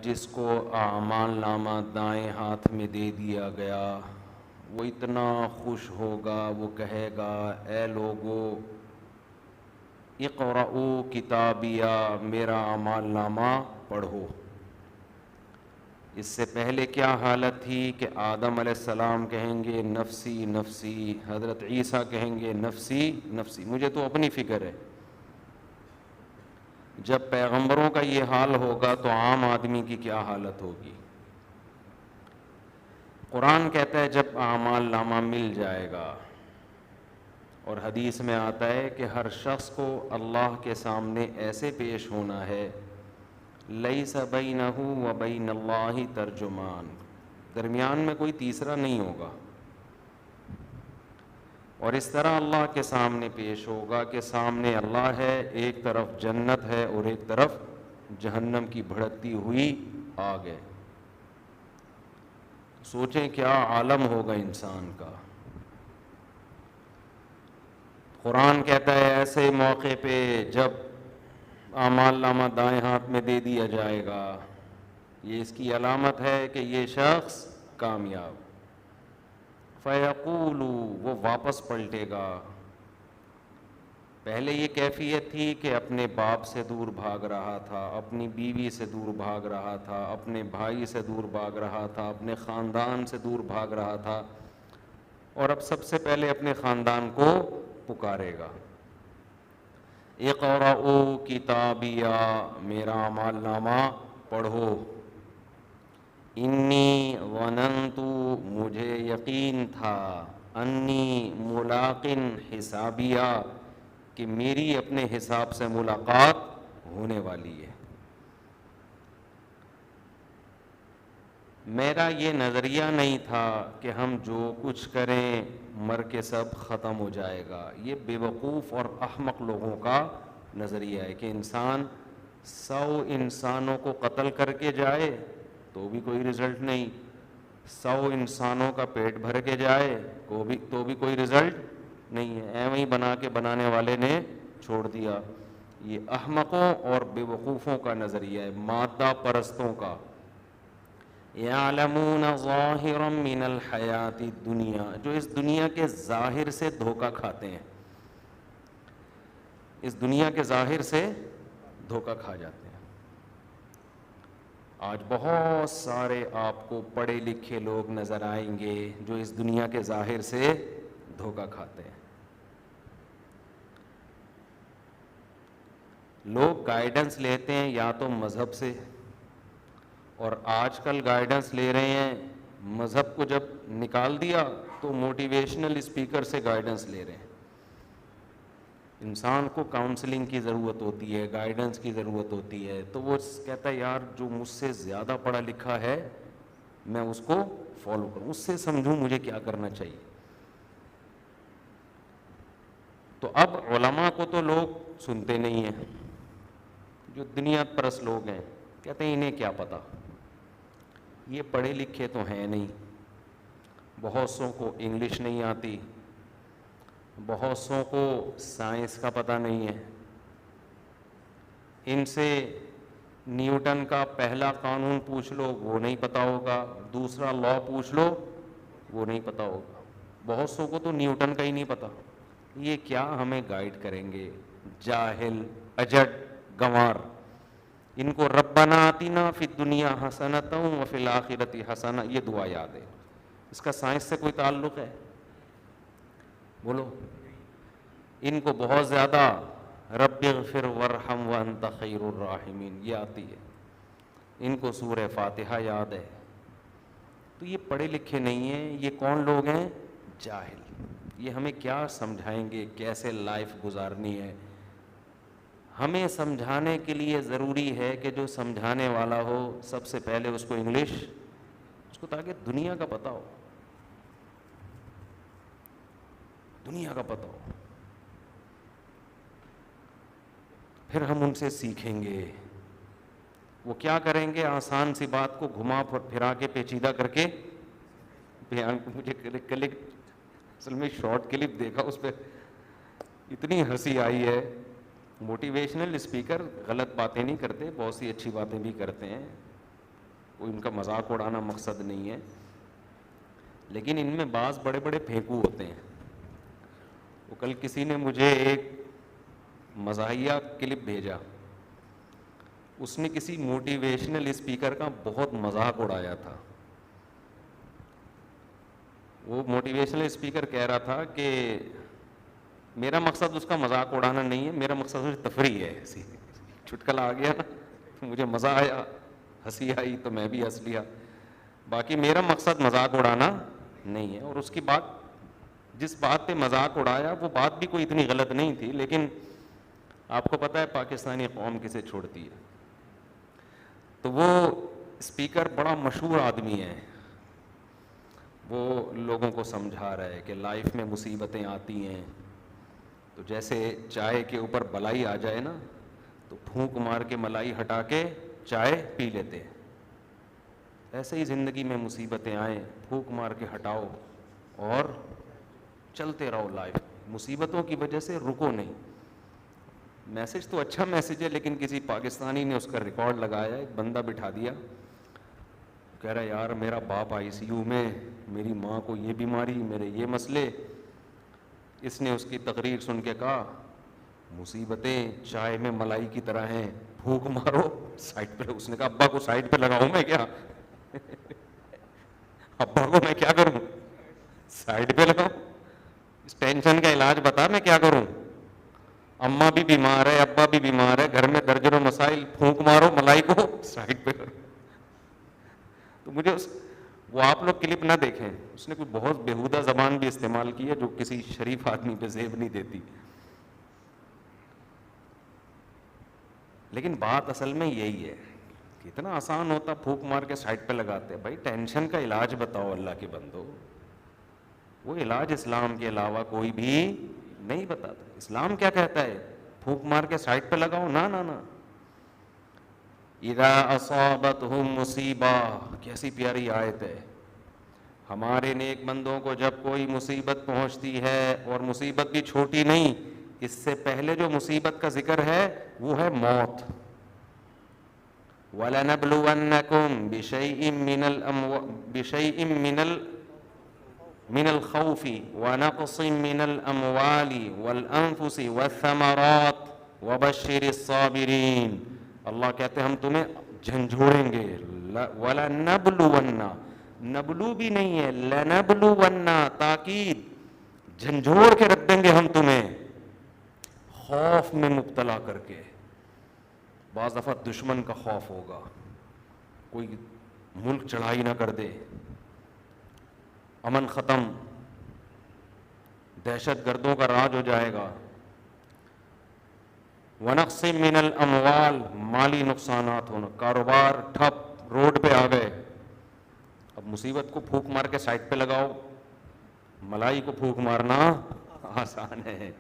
جس کو اعمال نامہ دائیں ہاتھ میں دے دیا گیا وہ اتنا خوش ہوگا، وہ کہے گا اے لوگو اقرؤ کتابیہ، میرا اعمال نامہ پڑھو۔ اس سے پہلے کیا حالت تھی کہ آدم علیہ السلام کہیں گے نفسی نفسی، حضرت عیسیٰ کہیں گے نفسی نفسی، مجھے تو اپنی فکر ہے۔ جب پیغمبروں کا یہ حال ہوگا تو عام آدمی کی کیا حالت ہوگی؟ قرآن کہتا ہے جب اعمال نامہ مل جائے گا، اور حدیث میں آتا ہے کہ ہر شخص کو اللہ کے سامنے ایسے پیش ہونا ہے لیس بینہ و بین اللہ ترجمان، درمیان میں کوئی تیسرا نہیں ہوگا، اور اس طرح اللہ کے سامنے پیش ہوگا کہ سامنے اللہ ہے، ایک طرف جنت ہے اور ایک طرف جہنم کی بھڑکتی ہوئی آگ ہے۔ سوچیں کیا عالم ہوگا انسان کا۔ قرآن کہتا ہے ایسے موقع پہ جب اعمال نامہ دائیں ہاتھ میں دے دیا جائے گا، یہ اس کی علامت ہے کہ یہ شخص کامیاب۔ فیقول، وہ واپس پلٹے گا۔ پہلے یہ کیفیت تھی کہ اپنے باپ سے دور بھاگ رہا تھا، اپنی بیوی سے دور بھاگ رہا تھا، اپنے بھائی سے دور بھاگ رہا تھا، اپنے خاندان سے دور بھاگ رہا تھا، اور اب سب سے پہلے اپنے خاندان کو پکارے گا۔ اقرؤ کتابیہ، میرا اعمال نامہ پڑھو۔ انی ظننت، مجھے یقین تھا، انی ملاق حسابیہ، کہ میری اپنے حساب سے ملاقات ہونے والی ہے۔ میرا یہ نظریہ نہیں تھا کہ ہم جو کچھ کریں مر کے سب ختم ہو جائے گا۔ یہ بے وقوف اور احمق لوگوں کا نظریہ ہے کہ انسان 100 انسانوں کو قتل کر کے جائے تو بھی کوئی رزلٹ نہیں، 100 انسانوں کا پیٹ بھر کے جائے تو بھی کوئی رزلٹ نہیں ہے، ایویں ہی بنا کے بنانے والے نے چھوڑ دیا۔ یہ احمقوں اور بے وقوفوں کا نظریہ ہے، مادہ پرستوں کا۔ یعلمون ظاہرا من الحیات الدنیا، جو اس دنیا کے ظاہر سے دھوکہ کھاتے ہیں، اس دنیا کے ظاہر سے دھوکہ کھا جاتے ہیں۔ آج بہت سارے آپ کو پڑھے لکھے لوگ نظر آئیں گے جو اس دنیا کے ظاہر سے دھوکہ کھاتے ہیں۔ لوگ گائیڈنس لیتے ہیں یا تو مذہب سے، اور آج کل گائیڈنس لے رہے ہیں، مذہب کو جب نکال دیا تو موٹیویشنل اسپیکر سے گائیڈنس لے رہے ہیں۔ انسان کو کاؤنسلنگ کی ضرورت ہوتی ہے، گائیڈنس کی ضرورت ہوتی ہے، تو وہ کہتا ہے یار جو مجھ سے زیادہ پڑھا لکھا ہے میں اس کو فالو کروں، اس سے سمجھوں مجھے کیا کرنا چاہیے۔ تو اب علماء کو تو لوگ سنتے نہیں ہیں، جو دنیا پرست لوگ ہیں کہتے ہیں انہیں کیا پتہ، یہ پڑھے لکھے تو ہیں نہیں، بہت سوں کو انگلش نہیں آتی، بہت سوں کو سائنس کا پتہ نہیں ہے، ان سے نیوٹن کا پہلا قانون پوچھ لو وہ نہیں پتہ ہوگا، دوسرا لا پوچھ لو وہ نہیں پتہ ہوگا، بہت سوں کو تو نیوٹن کا ہی نہیں پتہ۔ یہ کیا ہمیں گائیڈ کریں گے؟ جاہل، اجڑ، گنوار۔ ان کو ربنا آتنا فی الدنیا حسنۃ وفی الآخرۃ حسنہ، یہ دعا یاد ہے۔ اس کا سائنس سے کوئی تعلق ہے؟ بولو۔ ان کو بہت زیادہ رب اغفر وارحم وانت خیر الراحمین یہ آتی ہے، ان کو سورہ فاتحہ یاد ہے۔ تو یہ پڑھے لکھے نہیں ہیں، یہ کون لوگ ہیں؟ جاہل۔ یہ ہمیں کیا سمجھائیں گے کیسے لائف گزارنی ہے؟ ہمیں سمجھانے کے لیے ضروری ہے کہ جو سمجھانے والا ہو سب سے پہلے اس کو انگلش، اس کو تاکہ دنیا کا پتہ ہو، دنیا کا پتہ ہو، پھر ہم ان سے سیکھیں گے۔ وہ کیا کریں گے؟ آسان سی بات کو گھما پھرا کے پیچیدہ کر کے بیان۔ مجھے کلک اصل میں شارٹ کلپ دیکھا، اس پہ اتنی ہنسی آئی ہے۔ موٹیویشنل اسپیکر غلط باتیں نہیں کرتے، بہت سی اچھی باتیں بھی کرتے ہیں، کوئی ان کا مذاق اڑانا مقصد نہیں ہے، لیکن ان میں بعض بڑے بڑے پھینکو ہوتے ہیں. وہ کل کسی نے مجھے ایک مزاحیہ کلپ بھیجا، اس نے کسی موٹیویشنل اسپیکر کا بہت مذاق اڑایا تھا. وہ موٹیویشنل اسپیکر کہہ رہا تھا کہ میرا مقصد اس کا مذاق اڑانا نہیں ہے، میرا مقصد اس تفریح ہے. ایسی چٹکلا آ گیا نا، مجھے مزہ آیا، ہنسی آئی تو میں بھی ہنس لیا. باقی میرا مقصد مذاق اڑانا نہیں ہے. اور اس کی بات، جس بات پہ مذاق اڑایا وہ بات بھی کوئی اتنی غلط نہیں تھی، لیکن آپ کو پتہ ہے پاکستانی قوم کسے چھوڑتی ہے. تو وہ اسپیکر بڑا مشہور آدمی ہے، وہ لوگوں کو سمجھا رہا ہے کہ لائف میں مصیبتیں آتی ہیں تو جیسے چائے کے اوپر بلائی آ جائے نا تو پھونک مار کے ملائی ہٹا کے چائے پی لیتے ہیں، ایسے ہی زندگی میں مصیبتیں آئیں پھونک مار کے ہٹاؤ اور چلتے رہو. لائف مصیبتوں کی وجہ سے رکو نہیں. میسج تو اچھا میسج ہے، لیکن کسی پاکستانی نے اس کا ریکارڈ لگایا، ایک بندہ بٹھا دیا، کہہ رہا یار میرا باپ آئی سی یو میں، میری ماں کو یہ بیماری، میرے یہ مسئلے. اس نے اس کی تقریر سن کے کہا مصیبتیں چائے میں ملائی کی طرح ہیں، پھونک مارو سائڈ پہ. اس نے کہا ابا کو سائڈ پہ لگاؤں میں کیا؟ ابا کو میں کیا کروں، سائڈ پہ لگاؤں؟ اس ٹینشن کا علاج بتا میں کیا کروں. اماں بھی بیمار ہے، ابا بھی بیمار ہے، گھر میں درجنوں مسائل، پھونک مارو ملائی کو سائڈ پہ کرو. تو مجھے وہ آپ لوگ کلپ نہ دیکھیں، اس نے کوئی بہت بیہودہ زبان بھی استعمال کی ہے جو کسی شریف آدمی پہ زیب نہیں دیتی. لیکن بات اصل میں یہی ہے، کتنا آسان ہوتا پھونک مار کے سائڈ پہ لگاتے. بھائی ٹینشن کا علاج بتاؤ اللہ کے بندو. وہ علاج اسلام کے علاوہ کوئی بھی نہیں بتاتا. اسلام کیا کہتا ہے؟ پھونک مار کے سائڈ پہ لگاؤ؟ نہ نہ نہ. اذا اصابتہم مصیبہ، کیسی پیاری آیت ہے. ہمارے نیک بندوں کو جب کوئی مصیبت پہنچتی ہے، اور مصیبت بھی چھوٹی نہیں، اس سے پہلے جو مصیبت کا ذکر ہے وہ ہے موت. وَلَنَبْلُوَنَّكُمْ بِشَيْءٍ مِّنَ الْخَوْفِ وَنَقْصٍ مِّنَ الْأَمْوَالِ وَالْأَنفُسِ وَالثَّمَرَاتِ وَبَشِّرِ الصَّابِرِينَ. اللہ کہتے ہیں ہم تمہیں جھنجھوڑیں گے. وَلَنَبْلُوَنَّ، نبلو بھی نہیں ہے، لَنَبْلُوَنَّ تاکید، جھنجھوڑ کے رکھ دیں گے ہم تمہیں، خوف میں مبتلا کر کے. بعض دفعہ دشمن کا خوف ہوگا، کوئی ملک چڑھائی نہ کر دے، امن ختم، دہشت گردوں کا راج ہو جائے گا. وَنَقْصٍ مِّنَ الْأَمْوَالِ، مالی نقصانات ہونا، کاروبار ٹھپ، روڈ پہ آ گئے. اب مصیبت کو پھونک مار کے سائڈ پہ لگاؤ، ملائی کو پھونک مارنا آسان ہے.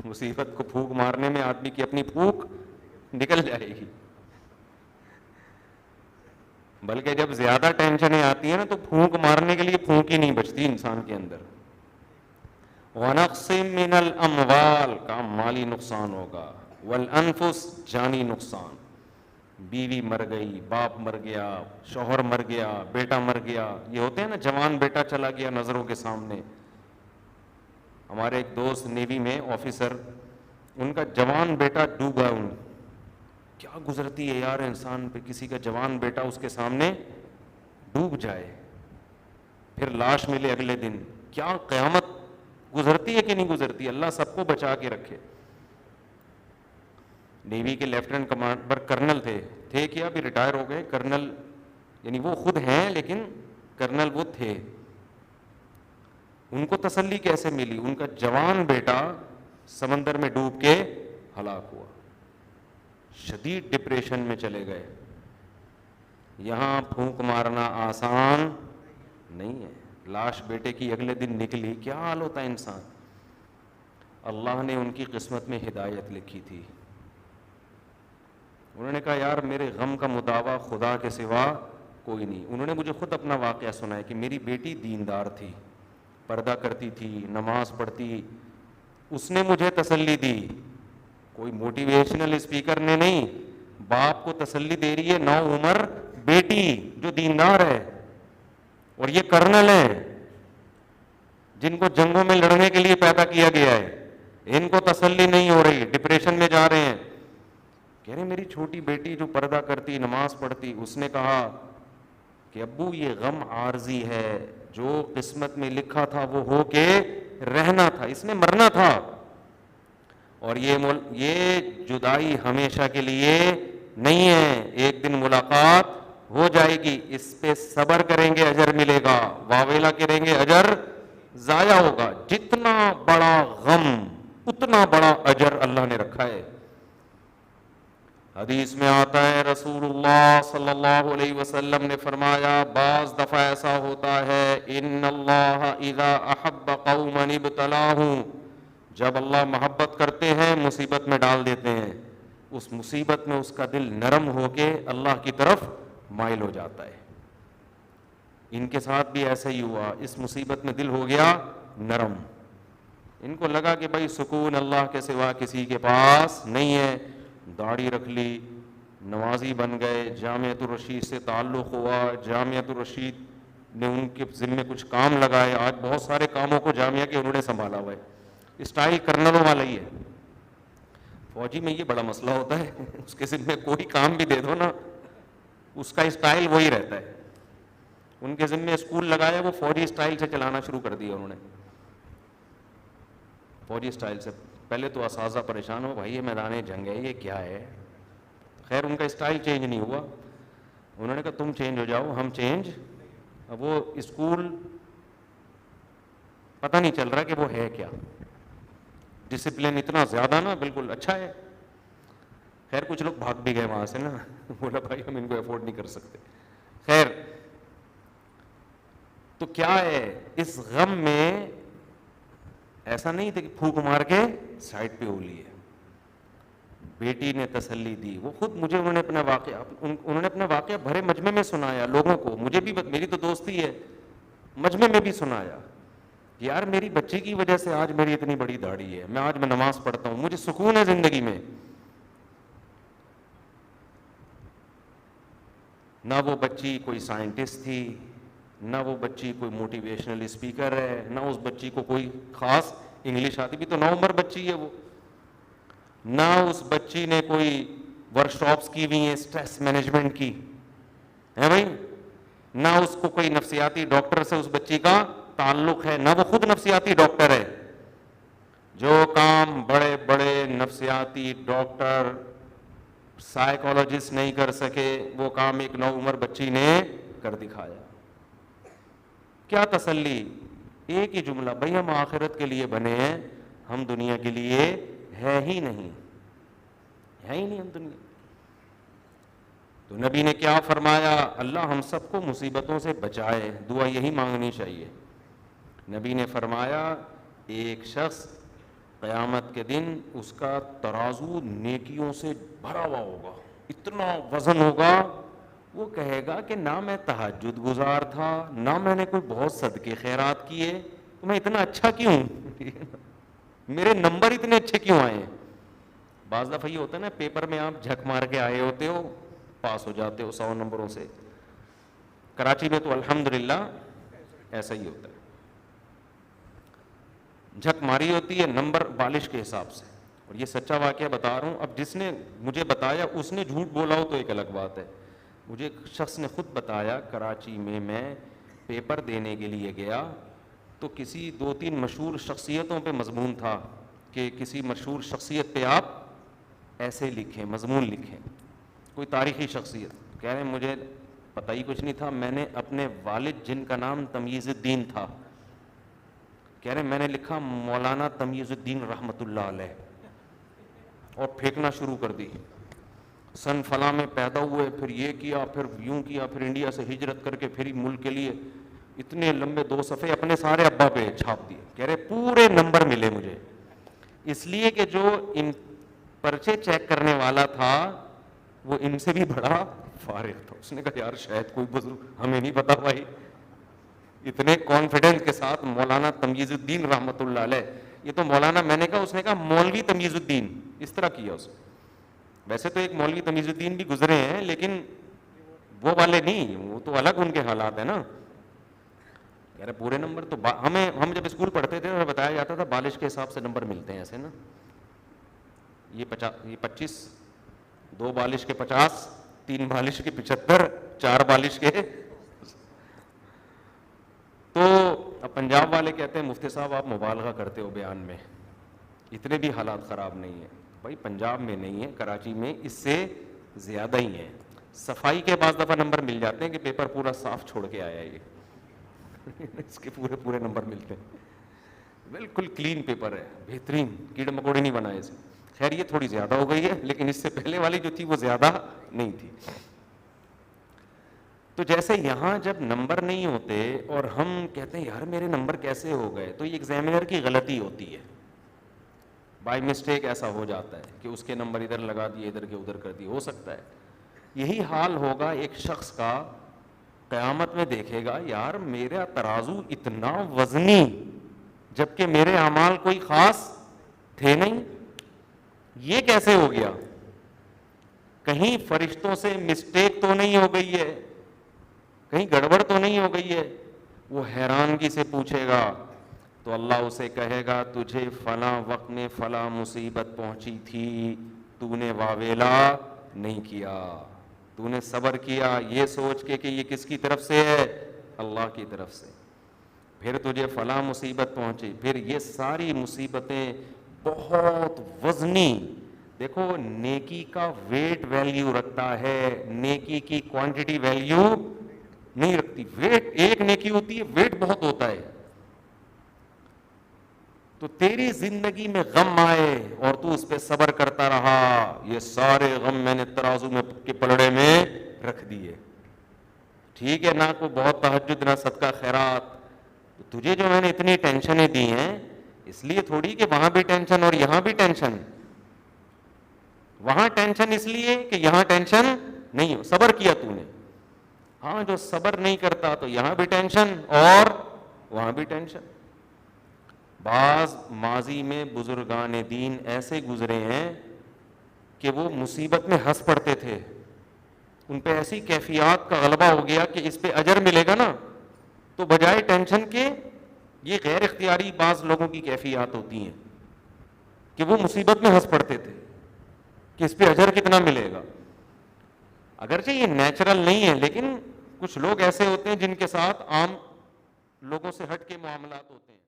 مصیبت کو پھونک مارنے میں آدمی کی اپنی پھونک نکل جائے گی. بلکہ جب زیادہ ٹینشنیں آتی ہیں نا تو پھونک مارنے کے لیے پھونک ہی نہیں بچتی انسان کے اندر. وَنَقْصٍ مِّنَ الْأَمْوَالِ کا مالی نقصان ہوگا، وَالْأَنفُسِ جانی نقصان، بیوی مر گئی، باپ مر گیا، شوہر مر گیا، بیٹا مر گیا. یہ ہوتے ہیں نا جوان بیٹا چلا گیا نظروں کے سامنے. ہمارے ایک دوست نیوی میں آفیسر، ان کا جوان بیٹا ڈوبا. کیا گزرتی ہے یار انسان پہ، کسی کا جوان بیٹا اس کے سامنے ڈوب جائے، پھر لاش ملے اگلے دن. کیا قیامت گزرتی ہے کہ نہیں گزرتی؟ اللہ سب کو بچا کے رکھے. نیوی کے لیفٹیننٹ کمانڈر کرنل تھے کیا، ابھی ریٹائر ہو گئے. کرنل یعنی وہ خود ہیں لیکن کرنل وہ تھے. ان کو تسلی کیسے ملی؟ ان کا جوان بیٹا سمندر میں ڈوب کے ہلاک ہوا. شدید ڈپریشن میں چلے گئے. یہاں پھونک مارنا آسان نہیں ہے. لاش بیٹے کی اگلے دن نکلی، کیا حال ہوتا ہے انسان. اللہ نے ان کی قسمت میں ہدایت لکھی تھی. انہوں نے کہا یار میرے غم کا مداوا خدا کے سوا کوئی نہیں. انہوں نے مجھے خود اپنا واقعہ سنایا کہ میری بیٹی دیندار تھی، پردہ کرتی تھی، نماز پڑھتی. اس نے مجھے تسلی دی، کوئی موٹیویشنل اسپیکر نے نہیں باپ کو تسلی دے رہی ہے نو عمر بیٹی جو دیندار ہے، اور یہ کرنل ہیں جن کو جنگوں میں لڑنے کے لیے پیدا کیا گیا ہے، ان کو تسلی نہیں ہو رہی، ڈپریشن میں جا رہے ہیں. کہہ رہے میری چھوٹی بیٹی جو پردہ کرتی، نماز پڑھتی، اس نے کہا کہ ابو یہ غم عارضی ہے، جو قسمت میں لکھا تھا وہ ہو کے رہنا تھا، اس نے مرنا تھا، اور یہ جدائی ہمیشہ کے لیے نہیں ہے، ایک دن ملاقات ہو جائے گی، اس پہ صبر کریں گے اجر ملے گا، واویلا کریں گے اجر ضائع ہوگا. جتنا بڑا غم اتنا بڑا اجر اللہ نے رکھا ہے. حدیث میں آتا ہے رسول اللہ صلی اللہ علیہ وسلم نے فرمایا بعض دفعہ ایسا ہوتا ہے ان اللہ اذا احب قوما ابتلاہم، جب اللہ محبت کرتے ہیں مصیبت میں ڈال دیتے ہیں، اس مصیبت میں اس کا دل نرم ہو کے اللہ کی طرف مائل ہو جاتا ہے. ان کے ساتھ بھی ایسا ہی ہوا، اس مصیبت میں دل ہو گیا نرم، ان کو لگا کہ بھائی سکون اللہ کے سوا کسی کے پاس نہیں ہے، داڑھی رکھ لی، نمازی بن گئے، جامعۃ الرشید سے تعلق ہوا، جامعۃ الرشید نے ان کے ذمے کچھ کام لگائے، آج بہت سارے کاموں کو جامعہ کے انہوں نے سنبھالا ہوا ہے. اسٹائل کرنلوں والا ہی ہے. فوجی میں یہ بڑا مسئلہ ہوتا ہے، اس کے ذمے کوئی کام بھی دے دو نا، اس کا اسٹائل وہی رہتا ہے. ان کے ذمے اسکول لگایا، وہ فوجی اسٹائل سے چلانا شروع کر دیا انہوں نے، فوجی اسٹائل سے. پہلے تو اساتذہ پریشان ہو، بھائی یہ میدان جنگ ہے، یہ کیا ہے؟ خیر ان کا اسٹائل چینج نہیں ہوا. انہوں نے کہا تم چینج ہو جاؤ، ہم چینج. اب وہ اسکول پتہ نہیں چل رہا کہ وہ ہے کیا، ڈسپلن اتنا زیادہ نا، بالکل اچھا ہے. خیر کچھ لوگ بھاگ بھی گئے وہاں سے نا، بولا بھائی ہم ان کو افورڈ نہیں کر سکتے. خیر تو کیا ہے، اس غم میں ایسا نہیں تھا کہ پھونک مار کے سائڈ پہ ہو لیے. بیٹی نے تسلی دی، وہ خود مجھے انہوں نے اپنا واقعہ بھرے مجمع میں سنایا لوگوں کو، مجھے بھی، میری تو دوستی ہے، مجمع میں بھی سنایا کہ یار میری بچی کی وجہ سے آج میری اتنی بڑی داڑھی ہے، آج میں نماز پڑھتا ہوں، مجھے سکون ہے زندگی میں. نہ وہ بچی کوئی سائنٹسٹ تھی، نہ وہ بچی کوئی موٹیویشنل اسپیکر ہے، نہ اس بچی کو کوئی خاص انگلش آتی، بھی تو 9 عمر بچی ہے وہ، نہ اس بچی نے کوئی ورک شاپس کی ہوئی ہیں اسٹریس مینجمنٹ کی ہے بھائی، نہ اس کو کوئی نفسیاتی ڈاکٹر سے اس بچی کا تعلق ہے، نہ وہ خود نفسیاتی ڈاکٹر ہے. جو کام بڑے بڑے نفسیاتی ڈاکٹر سائیکالوجسٹ نہیں کر سکے، وہ کام ایک 9 عمر بچی نے کر دکھایا. کیا تسلی؟ ایک ہی جملہ، بھائی ہم آخرت کے لیے بنے ہیں، ہم دنیا کے لیے ہے ہی نہیں، ہے ہی نہیں ہم دنیا. تو نبی نے کیا فرمایا؟ اللہ ہم سب کو مصیبتوں سے بچائے، دعا یہی مانگنی چاہیے. نبی نے فرمایا ایک شخص قیامت کے دن اس کا ترازو نیکیوں سے بھرا ہوا ہوگا، اتنا وزن ہوگا، وہ کہے گا کہ نہ میں تہجد گزار تھا، نہ میں نے کوئی بہت صدقے خیرات کیے، تو میں اتنا اچھا کیوں میرے نمبر اتنے اچھے کیوں آئے ہیں؟ بعض دفعہ یہ ہوتا ہے نا، پیپر میں آپ جھک مار کے آئے ہوتے ہو، پاس ہو جاتے ہو 100 نمبروں سے. کراچی میں تو الحمدللہ ایسا ہی ہوتا ہے، جھک ماری ہوتی ہے نمبر بالش کے حساب سے. اور یہ سچا واقعہ بتا رہا ہوں، اب جس نے مجھے بتایا اس نے جھوٹ بولا ہو تو ایک الگ بات ہے. مجھے ایک شخص نے خود بتایا، کراچی میں پیپر دینے کے لیے گیا تو کسی 2-3 مشہور شخصیتوں پہ مضمون تھا کہ کسی مشہور شخصیت پہ آپ ایسے لکھیں، مضمون لکھیں، کوئی تاریخی شخصیت. کہہ رہے ہیں مجھے پتہ ہی کچھ نہیں تھا، میں نے اپنے والد جن کا نام تمیز الدین تھا، کہہ رہے ہیں میں نے لکھا مولانا تمیز الدین رحمۃ اللہ علیہ، اور پھینکنا شروع کر دی. سن فلاں میں پیدا ہوئے، پھر یہ کیا، پھر یوں کیا، پھر انڈیا سے ہجرت کر کے پھر ملک کے لیے. اتنے لمبے 2 صفحے اپنے سارے ابا پہ چھاپ دیے. کہہ رہے پورے نمبر ملے مجھے، اس لیے کہ جو ان پرچے چیک کرنے والا تھا وہ ان سے بھی بڑا فارغ تھا. اس نے کہا یار شاید کوئی بزرگ، ہمیں نہیں پتا بھائی. اتنے کانفیڈنس کے ساتھ مولانا تمیز الدین رحمۃ اللہ علیہ، یہ تو مولانا، میں نے کہا، اس نے کہا مولوی تمیز الدین، اس طرح کیا اس نے. ویسے تو ایک مولوی تمیز الدین بھی گزرے ہیں لیکن وہ والے نہیں, وہ تو الگ ان کے حالات ہیں نا. کہہ رہے پورے نمبر تو ہم جب اسکول پڑھتے تھے تو بتایا جاتا تھا بالش کے حساب سے نمبر ملتے ہیں ایسے نا, یہ 25, 2 بالش کے 50, 3 بالش کے 75, 4 بالش کے. تو اب پنجاب والے کہتے ہیں مفتی صاحب آپ مبالغہ کرتے ہو بیان میں, اتنے بھی حالات خراب نہیں ہیں. بھائی پنجاب میں نہیں ہے, کراچی میں اس سے زیادہ ہی ہیں. صفائی کے بعض دفعہ نمبر مل جاتے ہیں کہ پیپر پورا صاف چھوڑ کے آیا یہ, اس کے پورے نمبر ملتے ہیں, بالکل کلین پیپر ہے, بہترین, کیڑے مکوڑے نہیں بنائے اسے. خیر یہ تھوڑی زیادہ ہو گئی ہے, لیکن اس سے پہلے والی جو تھی وہ زیادہ نہیں تھی. تو جیسے یہاں جب نمبر نہیں ہوتے اور ہم کہتے ہیں یار میرے نمبر کیسے ہو گئے, تو یہ ایگزامینر کی غلطی ہوتی ہے, بائی مسٹیک ایسا ہو جاتا ہے کہ اس کے نمبر ادھر لگا دیے, ادھر کے ادھر کر دیے, ہو سکتا ہے. یہی حال ہوگا ایک شخص کا, قیامت میں دیکھے گا یار میرا ترازو اتنا وزنی جبکہ میرے اعمال کوئی خاص تھے نہیں, یہ کیسے ہو گیا؟ کہیں فرشتوں سے مسٹیک تو نہیں ہو گئی ہے, کہیں گڑبڑ تو نہیں ہو گئی ہے. وہ حیرانگی سے پوچھے گا تو اللہ اسے کہے گا تجھے فلاں وقت میں فلاں مصیبت پہنچی تھی, تو نے واویلا نہیں کیا, تو نے صبر کیا یہ سوچ کے کہ یہ کس کی طرف سے ہے, اللہ کی طرف سے. پھر تجھے فلاں مصیبت پہنچی, پھر یہ ساری مصیبتیں بہت وزنی. دیکھو نیکی کا ویٹ ویلیو رکھتا ہے, نیکی کی کوانٹٹی ویلیو نہیں رکھتی. ویٹ ایک نیکی ہوتی ہے, ویٹ بہت ہوتا ہے. تو تیری زندگی میں غم آئے اور تو اس پہ صبر کرتا رہا, یہ سارے غم میں نے ترازو میں کے پلڑے میں رکھ دیے. ٹھیک ہے نہ کوئی بہت تہجد نہ صدقہ خیرات, تجھے جو میں نے اتنی ٹینشنیں دی ہیں اس لیے تھوڑی کہ وہاں بھی ٹینشن اور یہاں بھی ٹینشن. وہاں ٹینشن اس لیے کہ یہاں ٹینشن نہیں ہو, صبر کیا تو نے. ہاں جو صبر نہیں کرتا تو یہاں بھی ٹینشن اور وہاں بھی ٹینشن. بعض ماضی میں بزرگان دین ایسے گزرے ہیں کہ وہ مصیبت میں ہنس پڑتے تھے, ان پہ ایسی کیفیات کا غلبہ ہو گیا کہ اس پہ اجر ملے گا نا, تو بجائے ٹینشن کے یہ غیر اختیاری بعض لوگوں کی کیفیات ہوتی ہیں کہ وہ مصیبت میں ہنس پڑتے تھے کہ اس پہ اجر کتنا ملے گا. اگرچہ یہ نیچرل نہیں ہے, لیکن کچھ لوگ ایسے ہوتے ہیں جن کے ساتھ عام لوگوں سے ہٹ کے معاملات ہوتے ہیں.